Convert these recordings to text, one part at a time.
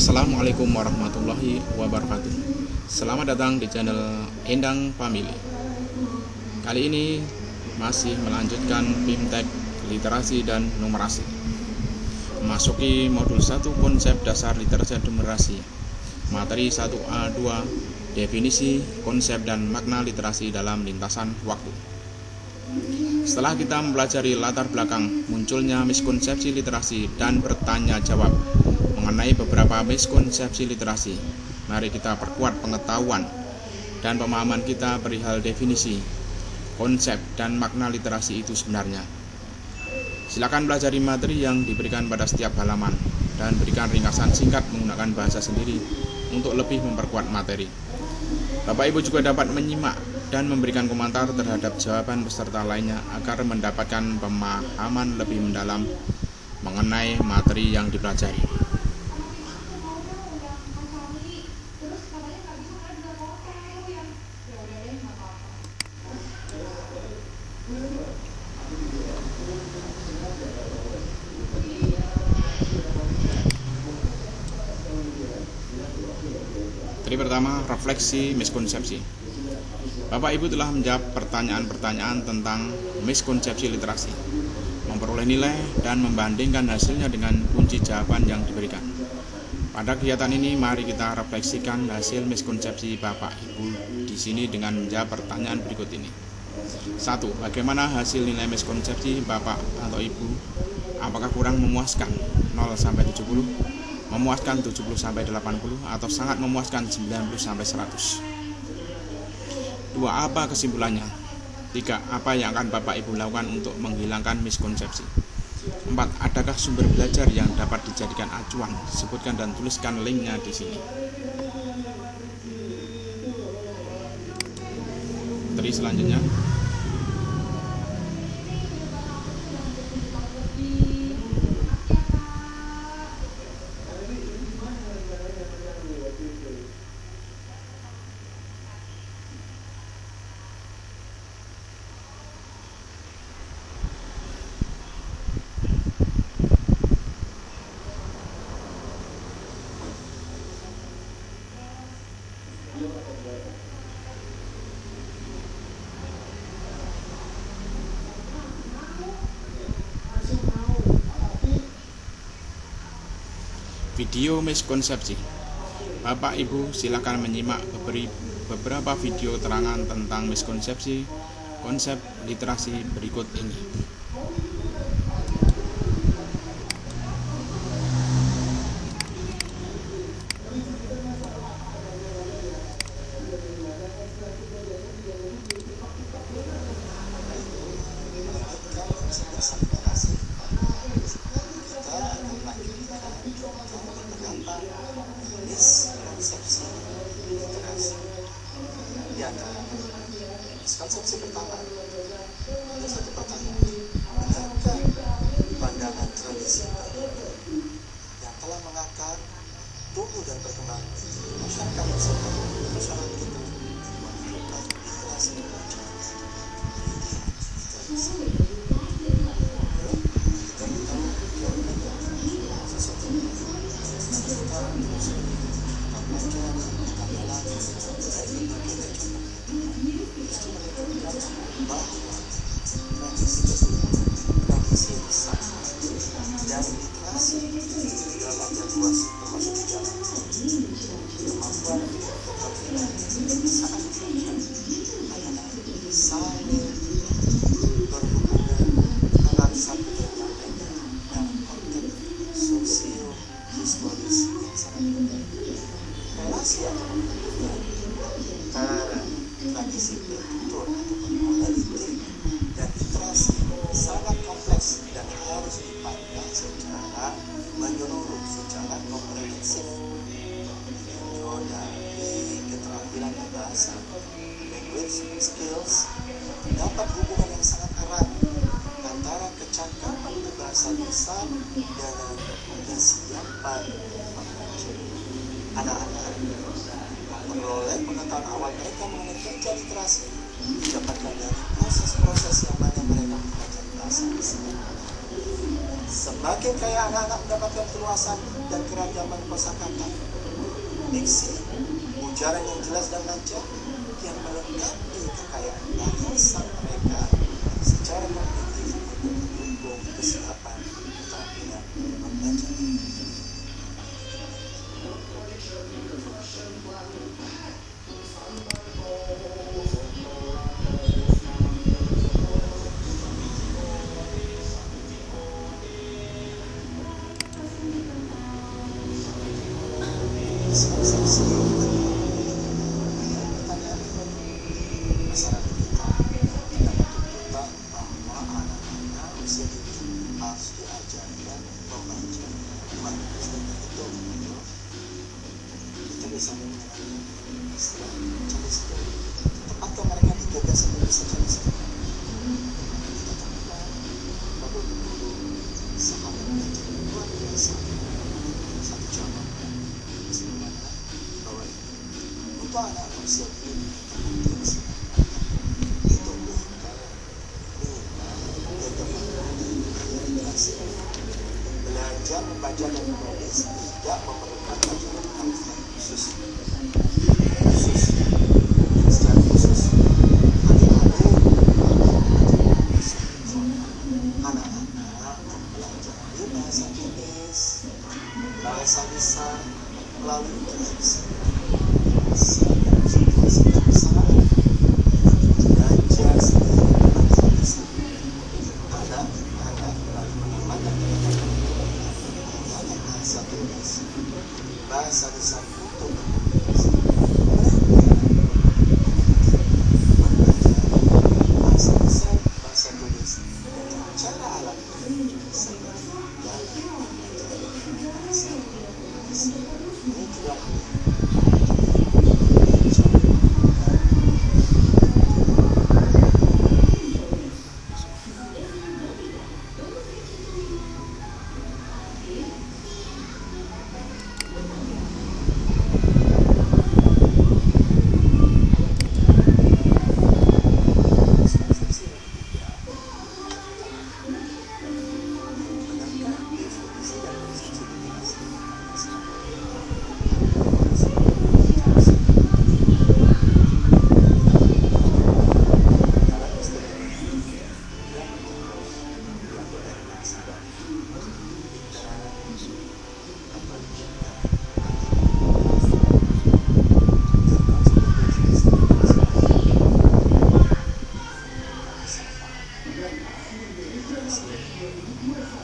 Assalamualaikum warahmatullahi wabarakatuh. Selamat datang di channel Endang Family. Kali ini masih melanjutkan BIMTEK Literasi dan Numerasi, memasuki modul 1 konsep dasar literasi dan numerasi, materi 1A2, definisi, konsep dan makna literasi dalam lintasan waktu. Setelah kita mempelajari latar belakang munculnya miskonsepsi literasi dan bertanya jawab mengenai beberapa miskonsepsi literasi, mari kita perkuat pengetahuan dan pemahaman kita perihal definisi, konsep, dan makna literasi itu sebenarnya. Silakan pelajari materi yang diberikan pada setiap halaman dan berikan ringkasan singkat menggunakan bahasa sendiri untuk lebih memperkuat materi. Bapak Ibu juga dapat menyimak dan memberikan komentar terhadap jawaban peserta lainnya agar mendapatkan pemahaman lebih mendalam mengenai materi yang dipelajari. Materi pertama, refleksi miskonsepsi. Bapak Ibu telah menjawab pertanyaan-pertanyaan tentang miskonsepsi literasi, memperoleh nilai, dan membandingkan hasilnya dengan kunci jawaban yang diberikan. Pada kegiatan ini, mari kita refleksikan hasil miskonsepsi Bapak Ibu di sini dengan menjawab pertanyaan berikut ini. 1. Bagaimana hasil nilai miskonsepsi Bapak atau Ibu? Apakah kurang memuaskan 0-70, memuaskan 70-80, atau sangat memuaskan 90-100? 2. Apa kesimpulannya? 3. Apa yang akan Bapak Ibu lakukan untuk menghilangkan miskonsepsi? 4. Adakah sumber belajar yang dapat dijadikan acuan? Sebutkan dan tuliskan linknya di sini. Materi selanjutnya, video miskonsepsi. Bapak Ibu silakan menyimak beberapa video terangan tentang miskonsepsi konsep literasi berikut ini. Miskonsepsi pertama, ada satu pertanyaan. Benarkah pandangan tradisi yang telah mengakar, tumbuh dan berkembang di masyarakat serta masyarakat kita menunjukkan literasi kita tahu sesuatu kita belajar mengalami dari berbagai bahwa tradisi besar dan literasi dalam yang luas termasuk di dalam kemampuan keterampilan saat belajar adalah saling berhubungan antara satu dengan lainnya dalam konteks sosio-historis yang sangat penting. Relasi atau hubungan antara tradisi bertutur ataupun politik dan literasi sangat kompleks dan harus dipandang secara menyeluruh, secara komprehensif. Dari keterampilan berbahasa, language skills, terdapat hubungan yang sangat erat antara kecakapan berbahasa lisan dan kesiapan membaca. Anak-anak memperoleh pengetahuan awal mereka mengenai kerja literasi didapatkan dari proses-proses yang mana mereka belajar bahasa lisan. Semakin kaya anak-anak mendapatkan keluasan dan keragaman kosakata, diksi, ujaran yang jelas dan lancar yang melengkapi kekayaan bahasa mereka secara kognitif untuk mendukung kesiapan keterampilan membaca. Masyarakat kita tidak tuntutan bahwa anak-anak usia dini harus diajarkan membaca, menulis dan berhitung. Kita bisa mengenalkan istilah cari sekali. Tepatkah mereka digagas sampai bisa cari sekali? Kita temukan bahwa guru sangat belajar luar biasa. Satu cabang sebenarnya bahwa untuk anak-anak usia dini belajar membaca dan menulis tidak memerlukan ajaran Alkitab khusus. Secara khusus, anak-anak mempelajari bahasa tulis, bahasa lisan melalui interaksi. Belajar sendiri bahasa lisan. Anak-anak melalui mengamalkan bahasa tulis, bahasa lisan untuk berkomunikasi. Bahasa lisan, bahasa tulis dengan cara alami seperti dalam mempelajari bahasa tulis. Ini juga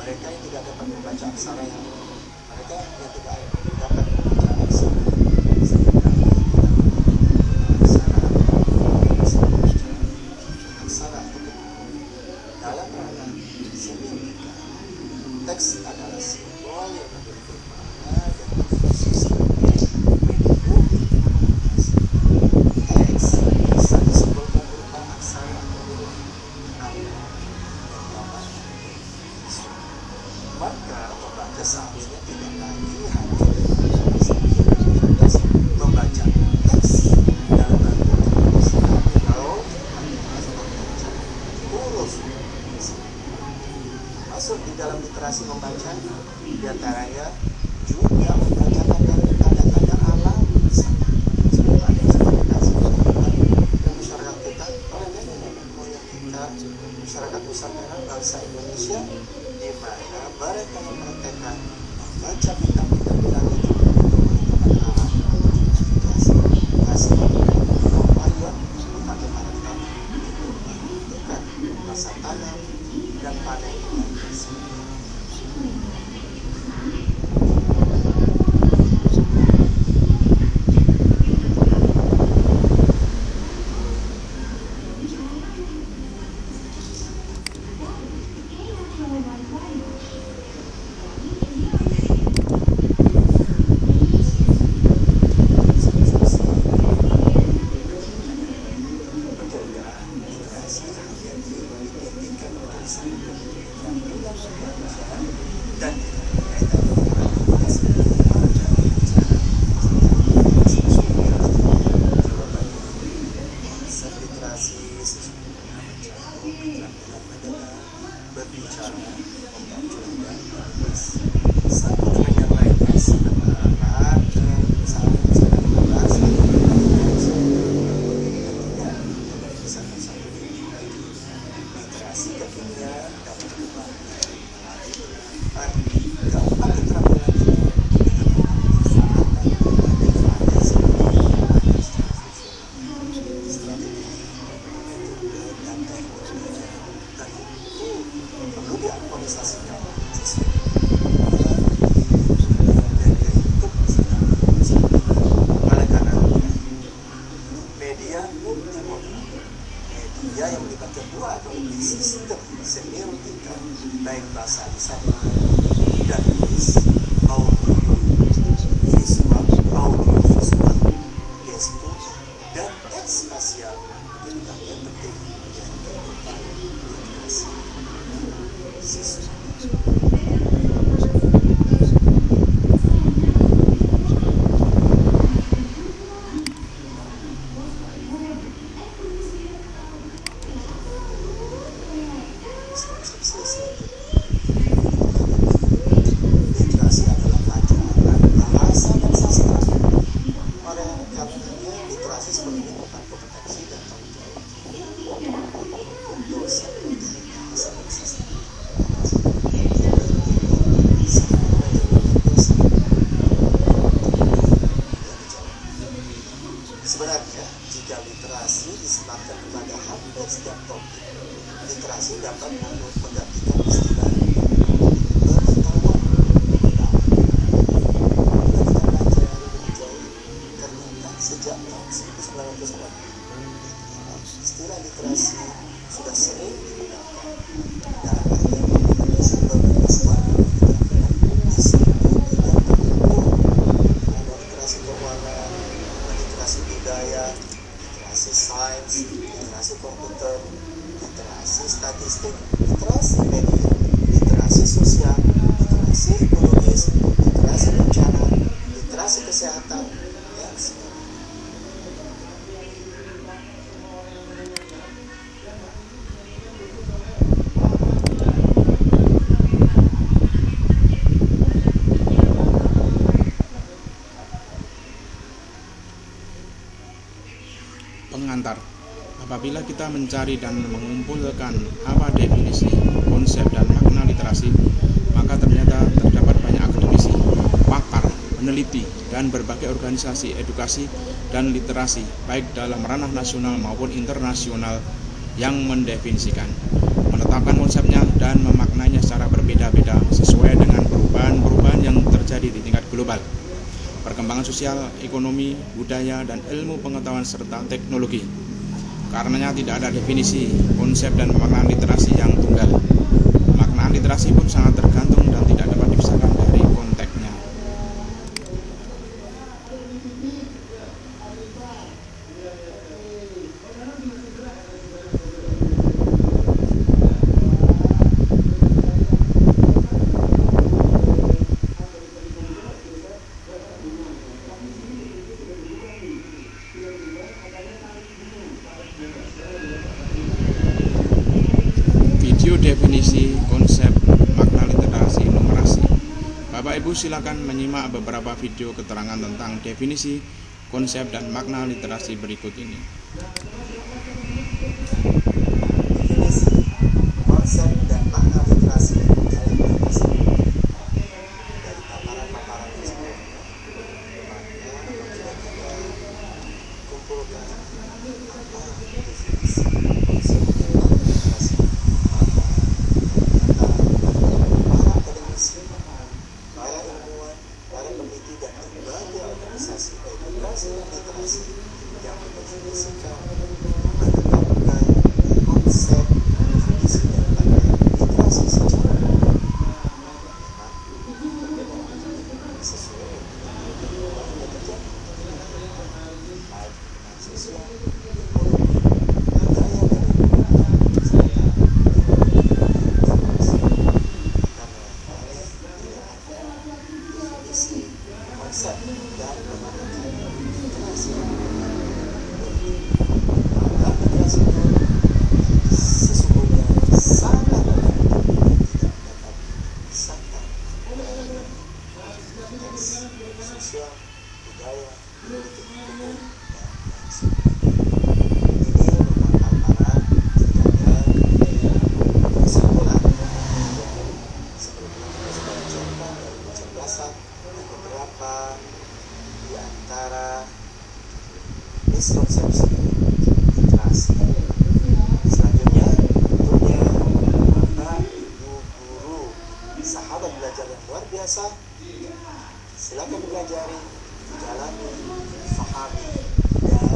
mereka yang tidak dapat membaca aksara yang mereka yang tidak dapat membaca aksara dalam rangka semiotika. Teks adalah simbol yang memberi makna dan berfungsi melindungi komunikasi. Teks bisa disimpulkan berupa aksara atau huruf, angka, dan gambar. Maka pembaca seharusnya tidak lagi hanya membaca teks dalam bentuk tulisan atau membaca huruf. Masuk di dalam literasi membaca diantaranya juga membaca tanda-tanda alam sebelum ada eksploitasi dan masyarakat kita oleh nenek moyang kita, masyarakat Nusantara bangsa Indonesia, di mana mereka mempraktekkan membaca bintang-bintang di langit untuk menentukan arah navigasi, kasih payung memakai alat kami untuk menentukan masa tanam dan panen yang bersih. terlantar. Apabila kita mencari dan mengumpulkan apa definisi, konsep, dan makna literasi, maka ternyata terdapat banyak akademisi, pakar, peneliti, dan berbagai organisasi edukasi dan literasi, baik dalam ranah nasional maupun internasional, yang mendefinisikan, menetapkan konsepnya, dan memaknainya secara berbeda-beda sesuai dengan perubahan-perubahan yang terjadi di tingkat global, perkembangan sosial, ekonomi, budaya, dan ilmu pengetahuan serta teknologi. Karenanya tidak ada definisi, konsep, dan pemaknaan literasi yang tunggal. Pemaknaan literasi pun sangat tergantung dan tidak dapat dipisahkan dari konteksnya. Video definisi, konsep, makna literasi, numerasi. Bapak Ibu silakan menyimak beberapa video keterangan tentang definisi, konsep, dan makna literasi berikut ini. Definisi, konsep, dan makna literasi dalam bahasa dari paparan-paparan tersebut, maka apabila kita kumpulkan apa definisi, konsep, dan makna literasi, para akademisi, para ilmuwan, para peneliti, dan berbagai organisasi edukasi dan literasi yang mendefinisikan, menetapkan konsep, definisi, dan makna literasi secara memang berbeda sesuai dengan perubahan yang terjadi, baik dengan sosial, ekonomi, budaya, dan lingkungan serta teknologi. Karena tidak ada definisi, konsep, dan pemaknaan literasi. Maka literasi itu sesungguhnya sangat beragam dan tidak dapat dipisahkan dari konteks sosial, budaya, politik, hukum, dan lain sebagainya. Ini merupakan paparan terkadang kesimpulan yang sebelumnya kita sudah bacakan dari penjelasan dan beberapa di antara miskonsepsi literasi. Selanjutnya, tentunya Bapak, Ibu, guru, sahabat belajar yang luar biasa, silakan pelajari, dalami, fahami, dan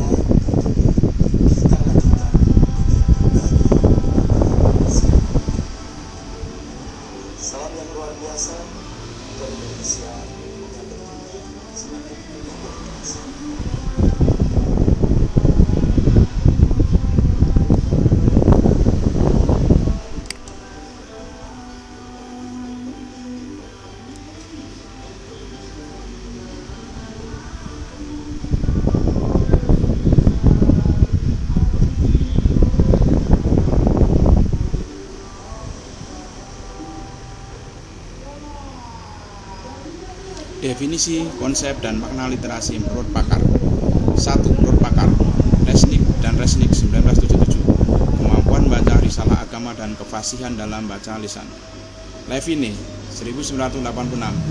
tentunya kita lanjutkan dengan berbagai paparan selanjutnya. Salam yang luar biasa untuk Indonesia yang tentunya semakin luar biasa. Definisi, konsep, dan makna literasi menurut pakar. 1. Menurut pakar Resnick dan Resnick 1977, kemampuan baca risalah agama dan kefasihan dalam baca lisan. Levine 1986,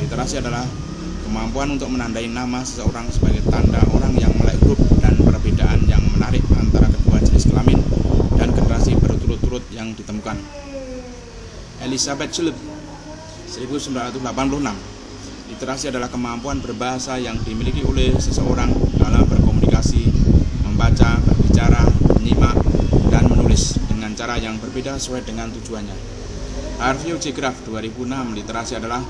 literasi adalah kemampuan untuk menandai nama seseorang sebagai tanda orang yang melek huruf dan perbedaan yang menarik antara kedua jenis kelamin dan generasi berturut-turut yang ditemukan. Elizabeth Shultz 1986, literasi adalah kemampuan berbahasa yang dimiliki oleh seseorang dalam berkomunikasi, membaca, berbicara, menyimak, dan menulis dengan cara yang berbeda sesuai dengan tujuannya. Harvey J. Graf 2006, literasi adalah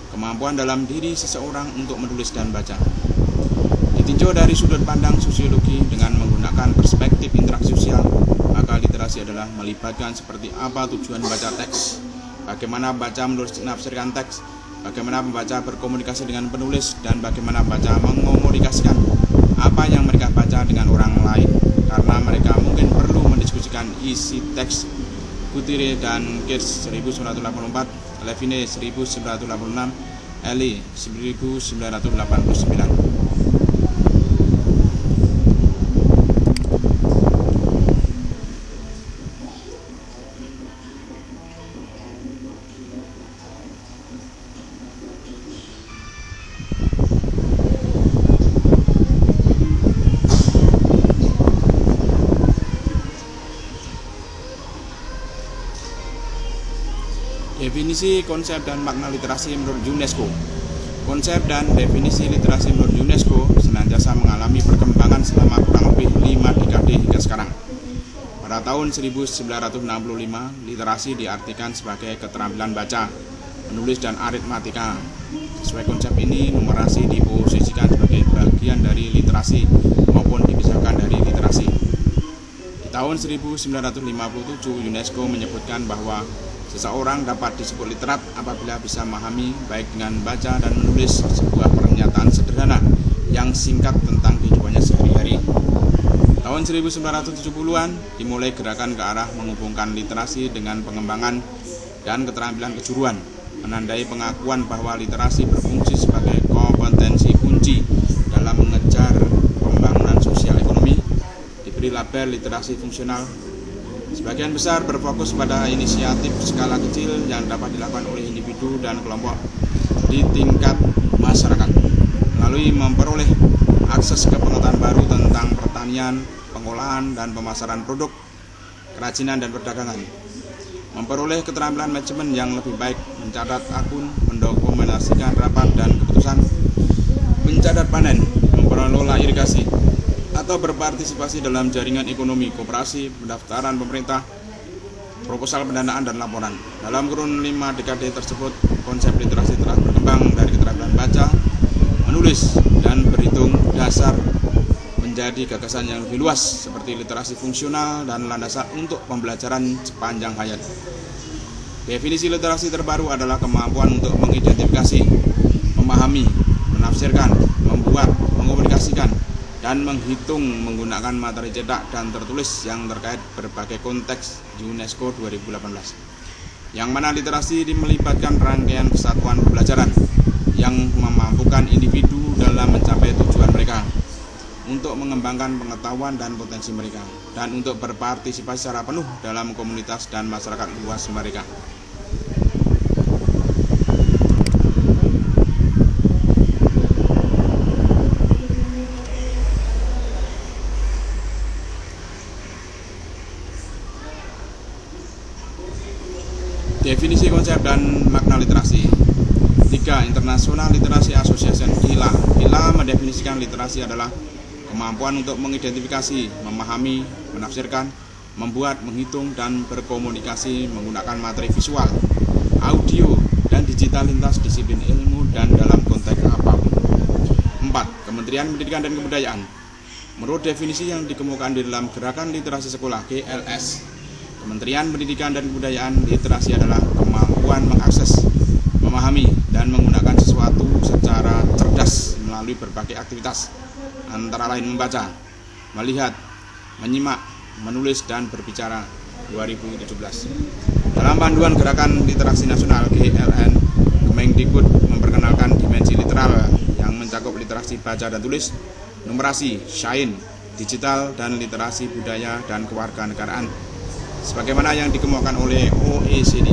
kemampuan dalam diri seseorang untuk menulis dan baca. Ditinjau dari sudut pandang sosiologi dengan menggunakan perspektif interaksi sosial, maka literasi adalah melibatkan seperti apa tujuan baca teks, bagaimana baca menafsirkan teks, bagaimana pembaca berkomunikasi dengan penulis, dan bagaimana pembaca mengomunikasikan apa yang mereka baca dengan orang lain, karena mereka mungkin perlu mendiskusikan isi teks. Couturier dan Keats 1984, Levine 1986, Elie 1989. Definisi, konsep, dan makna literasi menurut UNESCO. Konsep dan definisi literasi menurut UNESCO senantiasa mengalami perkembangan selama kurang lebih 5 dekade hingga sekarang. Pada tahun 1965, literasi diartikan sebagai keterampilan baca, menulis, dan aritmatika. Sesuai konsep ini, numerasi diposisikan sebagai bagian dari literasi maupun dipisahkan dari literasi. Di tahun 1957, UNESCO menyebutkan bahwa seseorang dapat disebut literat apabila bisa memahami baik dengan baca dan menulis sebuah pernyataan sederhana yang singkat tentang kehidupannya sehari-hari. Tahun 1970-an dimulai gerakan ke arah menghubungkan literasi dengan pengembangan dan keterampilan kejuruan, menandai pengakuan bahwa literasi berfungsi sebagai kompetensi kunci dalam mengejar pembangunan sosial ekonomi, diberi label literasi fungsional. Sebagian besar berfokus pada inisiatif skala kecil yang dapat dilakukan oleh individu dan kelompok di tingkat masyarakat melalui memperoleh akses ke pengetahuan baru tentang pertanian, pengolahan dan pemasaran produk, kerajinan dan perdagangan, memperoleh keterampilan manajemen yang lebih baik, mencatat akun, mendokumentasikan rapat dan keputusan, mencatat panen, mengelola irigasi, atau berpartisipasi dalam jaringan ekonomi, koperasi, pendaftaran pemerintah, proposal pendanaan, dan laporan. Dalam kurun 5 dekade tersebut, konsep literasi telah berkembang dari keterampilan baca, menulis, dan berhitung dasar menjadi gagasan yang lebih luas seperti literasi fungsional dan landasan untuk pembelajaran sepanjang hayat. Definisi literasi terbaru adalah kemampuan untuk mengidentifikasi, memahami, menafsirkan, membuat, mengomunikasikan, dan menghitung menggunakan materi cetak dan tertulis yang terkait berbagai konteks UNESCO 2018. Yang mana literasi melibatkan rangkaian kesatuan pembelajaran yang memampukan individu dalam mencapai tujuan mereka, untuk mengembangkan pengetahuan dan potensi mereka, dan untuk berpartisipasi secara penuh dalam komunitas dan masyarakat luas mereka. Definisi, konsep, dan makna literasi. 3. International Literacy Association (ILA). ILA mendefinisikan literasi adalah kemampuan untuk mengidentifikasi, memahami, menafsirkan, membuat, menghitung, dan berkomunikasi menggunakan materi visual, audio, dan digital lintas disiplin ilmu dan dalam konteks apapun. 4. Kementerian Pendidikan dan Kebudayaan. Menurut definisi yang dikemukakan di dalam Gerakan Literasi Sekolah (GLS), Kementerian Pendidikan dan Kebudayaan, literasi adalah kemampuan mengakses, memahami, dan menggunakan sesuatu secara cerdas melalui berbagai aktivitas, antara lain membaca, melihat, menyimak, menulis, dan berbicara. 2017. Dalam panduan Gerakan Literasi Nasional (GLN), Kemendikbud memperkenalkan dimensi literal yang mencakup literasi baca dan tulis, numerasi, sains, digital, dan literasi budaya dan kewarganegaraan, sebagaimana yang dikemukakan oleh OECD.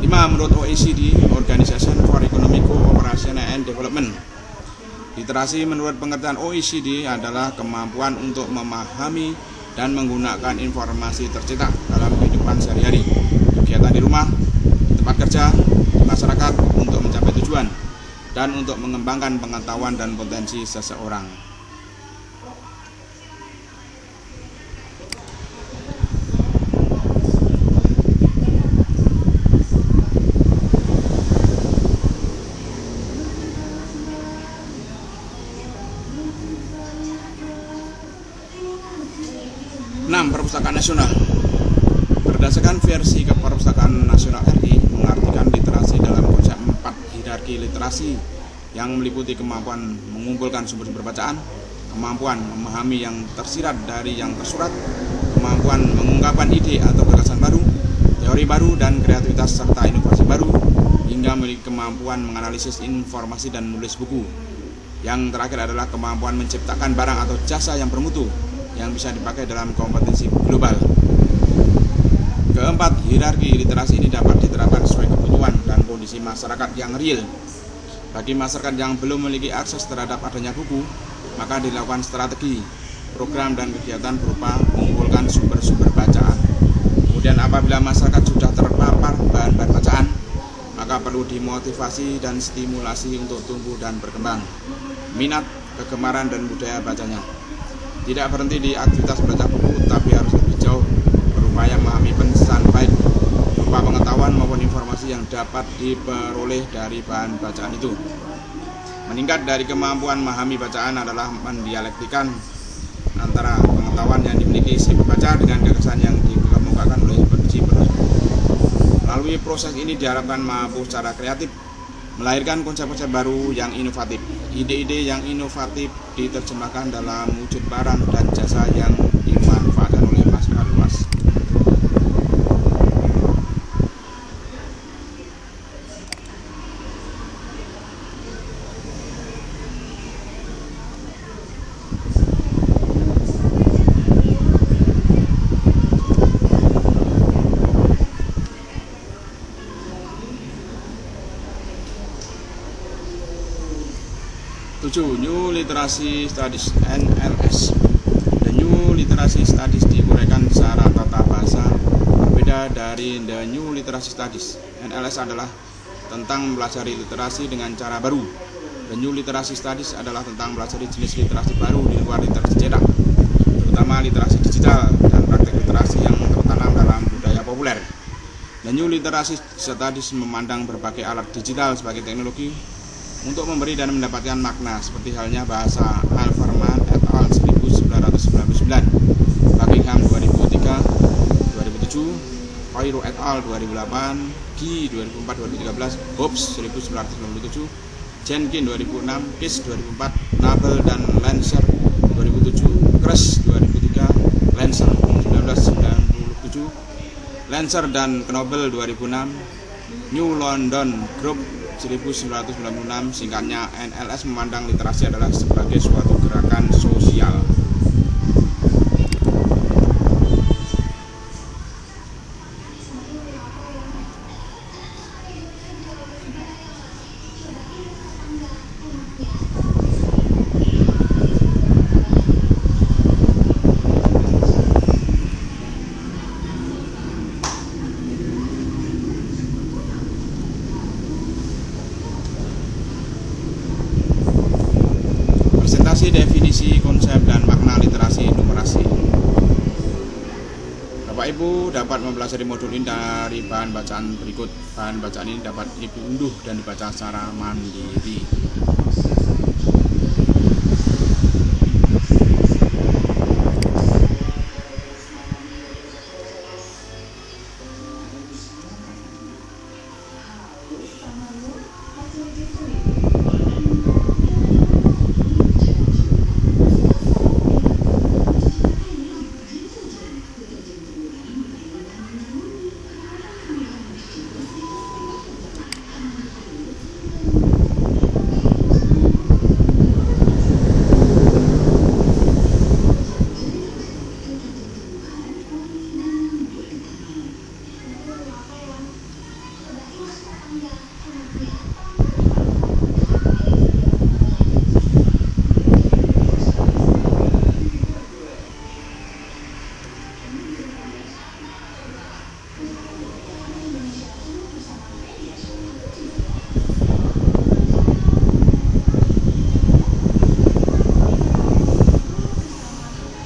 5. Menurut OECD, Organization for Economic Cooperation and Development, literasi menurut pengertian OECD adalah kemampuan untuk memahami dan menggunakan informasi tercetak dalam kehidupan sehari-hari, kegiatan di rumah, di tempat kerja, di masyarakat untuk mencapai tujuan, dan untuk mengembangkan pengetahuan dan potensi seseorang. Perpustakaan Nasional. Berdasarkan versi Perpustakaan Nasional RI, mengartikan literasi dalam konsep 4 hierarki literasi yang meliputi kemampuan mengumpulkan sumber-sumber bacaan, kemampuan memahami yang tersirat dari yang tersurat, kemampuan mengungkapkan ide atau gagasan baru, teori baru dan kreativitas serta inovasi baru, hingga memiliki kemampuan menganalisis informasi dan menulis buku. Yang terakhir adalah kemampuan menciptakan barang atau jasa yang bermutu yang bisa dipakai dalam kompetensi global. Keempat, hierarki literasi ini dapat diterapkan sesuai kebutuhan dan kondisi masyarakat yang real. Bagi masyarakat yang belum memiliki akses terhadap adanya buku, maka dilakukan strategi, program, dan kegiatan berupa mengumpulkan sumber-sumber bacaan. Kemudian apabila masyarakat sudah terpapar bahan-bahan bacaan, maka perlu dimotivasi dan stimulasi untuk tumbuh dan berkembang minat, kegemaran, dan budaya bacanya. Tidak berhenti di aktivitas baca buku, tapi harus lebih jauh berupaya memahami pesan baik berupa pengetahuan maupun informasi yang dapat diperoleh dari bahan bacaan itu. Meningkat dari kemampuan memahami bacaan adalah mendialektikan antara pengetahuan yang dimiliki si pembaca dengan gagasan yang dikemukakan oleh si penulis. Melalui proses ini diharapkan mampu secara kreatif melahirkan konsep-konsep baru yang inovatif. Ide-ide yang inovatif diterjemahkan dalam wujud barang dan jasa yang dimanfaatkan oleh masyarakat luas. New Literacy Studies (NLS). The New Literacy Studies diuraikan secara tata bahasa berbeda dari The New Literacy Studies. NLS adalah tentang mempelajari literasi dengan cara baru. The New Literacy Studies adalah tentang mempelajari jenis literasi baru di luar literasi cetak, terutama literasi digital dan praktek literasi yang tertanam dalam budaya populer. The New Literacy Studies memandang berbagai alat digital sebagai teknologi untuk memberi dan mendapatkan makna, seperti halnya bahasa Alverman et al. 1999, Buckingham 2003-2007, Cairo et al. 2008, Guy 2004-2013, Hobbes 1997, Jenkins 2006, Kiss 2004, Nabel dan Lancer 2007, Kress 2003, Lancer 1997, Lancer dan Knobel 2006, New London Group 1996. Singkatnya, NLS memandang literasi adalah sebagai suatu gerakan sosial. Definisi, konsep, dan makna literasi numerasi. Bapak Ibu dapat mempelajari modul ini dari bahan bacaan berikut. Bahan bacaan ini dapat diunduh dan dibaca secara mandiri.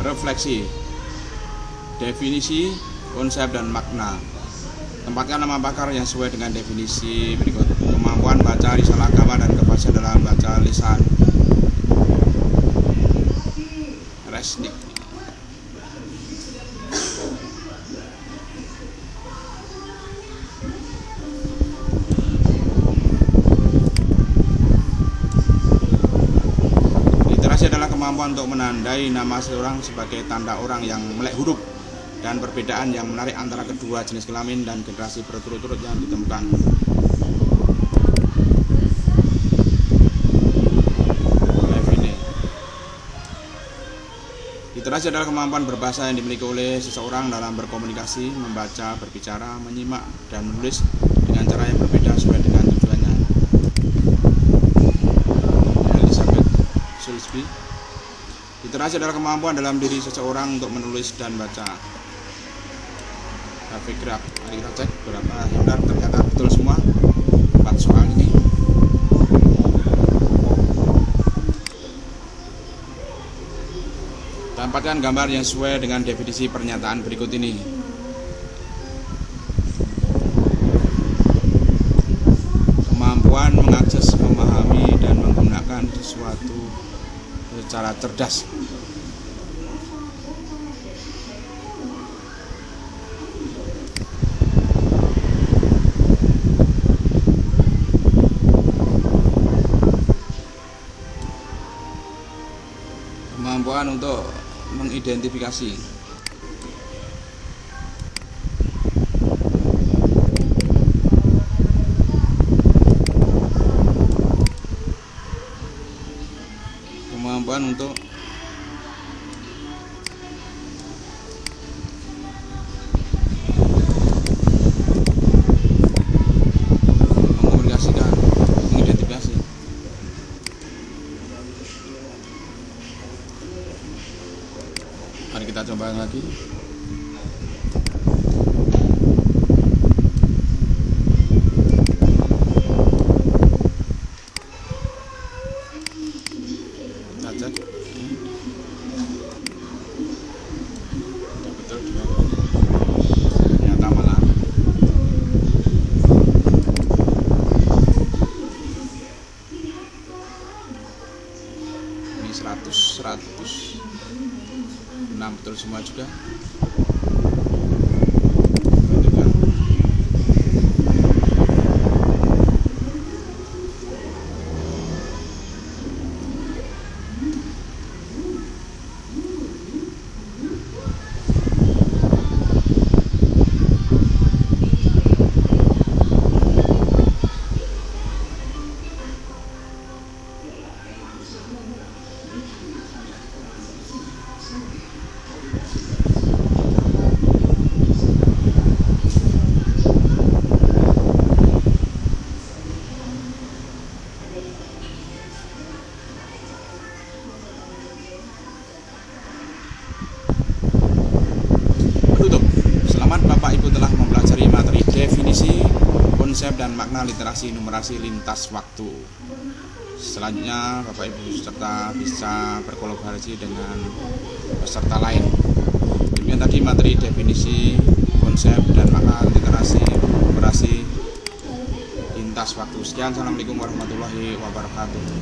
Refleksi, definisi, konsep, dan makna. Tempatkan nama pakar yang sesuai dengan definisi berikut. Kemampuan baca risalah agama dan kefasihan dalam baca lisan. Resnik. Kemampuan untuk menandai nama seseorang sebagai tanda orang yang melek huruf dan perbedaan yang menarik antara kedua jenis kelamin dan generasi berturut-turut yang ditemukan. Literasi adalah kemampuan berbahasa yang dimiliki oleh seseorang dalam berkomunikasi, membaca, berbicara, menyimak, dan menulis dengan cara yang berbeda sesuai dengan tujuannya. Elizabeth Sulsby. Literasi adalah kemampuan dalam diri seseorang untuk menulis dan baca. graf. Mari kita cek berapa hektar. Ternyata betul semua 4 soal ini. Dapatkan gambar yang sesuai dengan definisi pernyataan berikut ini. Kemampuan mengakses, memahami, dan menggunakan sesuatu secara cerdas. Kemampuan untuk mengidentifikasi. Kemampuan untuk mengkomunikasikan, mengidentifikasi. Mari kita coba lagi. Kita cek. Betul juga. Ternyata malah ini 106 betul semua juga. Penutup. Selamat Bapak Ibu telah mempelajari materi definisi, konsep, dan makna literasi numerasi lintas waktu. Selanjutnya Bapak Ibu peserta bisa berkolaborasi dengan peserta lain. Demikian tadi materi definisi, konsep, dan makna literasi numerasi lintas waktu. Sekian, assalamualaikum warahmatullahi wabarakatuh.